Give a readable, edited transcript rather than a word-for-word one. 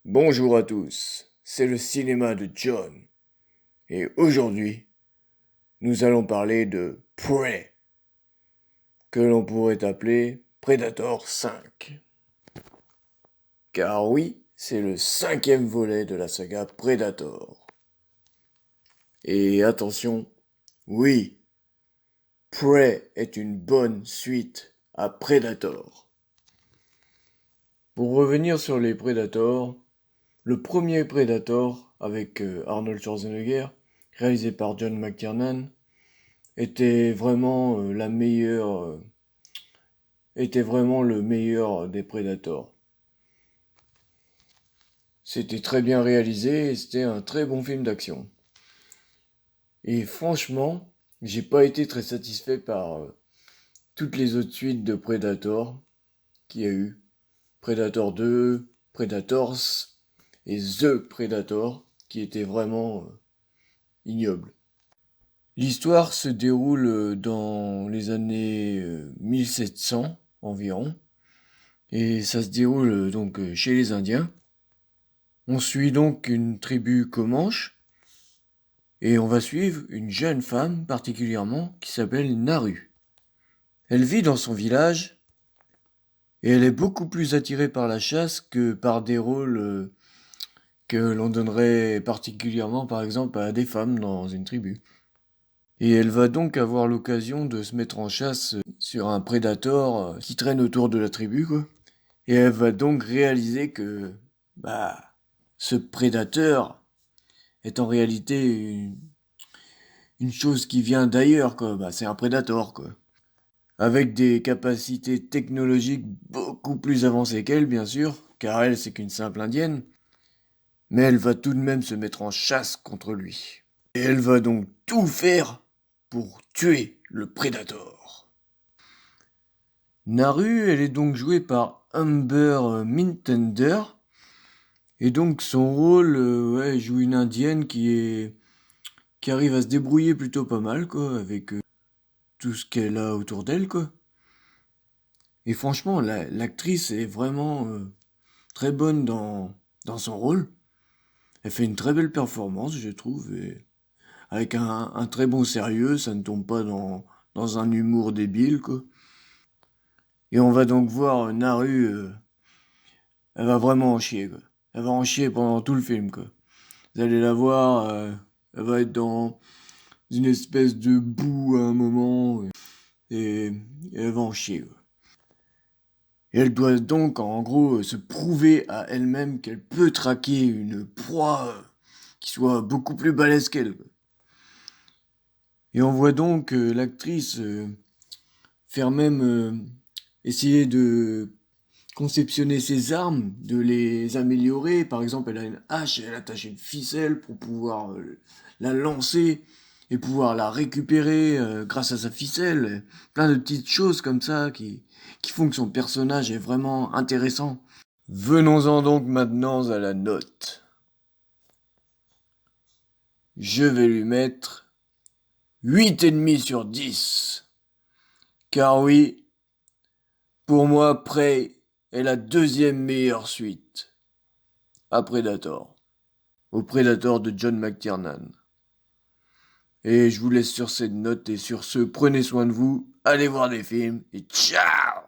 Bonjour à tous, c'est le cinéma de John. Et aujourd'hui, nous allons parler de Prey, que l'on pourrait appeler Predator 5. Car oui, c'est le 5e volet de la saga Predator. Et attention, oui, Prey est une bonne suite à Predator. Pour revenir sur les Predators, le premier Predator, avec Arnold Schwarzenegger, réalisé par John McTiernan, était vraiment était vraiment le meilleur des Predators. C'était très bien réalisé et c'était un très bon film d'action. Et franchement, j'ai pas été très satisfait par toutes les autres suites de Predator qu'il y a eu. Predator 2, Predators et The Predator, qui était vraiment ignoble. L'histoire se déroule dans les années 1700 environ, et ça se déroule donc chez les Indiens. On suit donc une tribu Comanche, et on va suivre une jeune femme particulièrement qui s'appelle Naru. Elle vit dans son village, et elle est beaucoup plus attirée par la chasse que par des rôles que l'on donnerait particulièrement par exemple à des femmes dans une tribu. Et elle va donc avoir l'occasion de se mettre en chasse sur un prédateur qui traîne autour de la tribu, quoi. Et elle va donc réaliser que, ce prédateur est en réalité une chose qui vient d'ailleurs, quoi. C'est un prédateur, quoi. Avec des capacités technologiques beaucoup plus avancées qu'elle, bien sûr, car elle, c'est qu'une simple indienne. Mais elle va tout de même se mettre en chasse contre lui. Et elle va donc tout faire pour tuer le Predator. Naru, elle est donc jouée par Amber Mintender. Et donc son rôle, elle joue une indienne qui arrive à se débrouiller plutôt pas mal, quoi, avec tout ce qu'elle a autour d'elle, quoi. Et franchement, l'actrice est vraiment très bonne dans son rôle. Elle fait une très belle performance, je trouve, et avec un très bon sérieux, ça ne tombe pas dans un humour débile, quoi. Et on va donc voir Naru, elle va vraiment en chier, quoi. Elle va en chier pendant tout le film, quoi. Vous allez la voir, elle va être dans une espèce de boue à un moment, et elle va en chier, quoi. Et elle doit donc, en gros, se prouver à elle-même qu'elle peut traquer une proie qui soit beaucoup plus balèze qu'elle, quoi. Et on voit donc l'actrice faire même essayer de conceptionner ses armes, de les améliorer. Par exemple, elle a une hache et elle attache une ficelle pour pouvoir la lancer et pouvoir la récupérer grâce à sa ficelle. Plein de petites choses comme ça qui font que son personnage est vraiment intéressant. Venons-en donc maintenant à la note. Je vais lui mettre 8,5 sur 10. Car oui, pour moi, Prey est la deuxième meilleure suite à Predator, au Predator de John McTiernan. Et je vous laisse sur cette note et sur ce, prenez soin de vous, allez voir des films et ciao!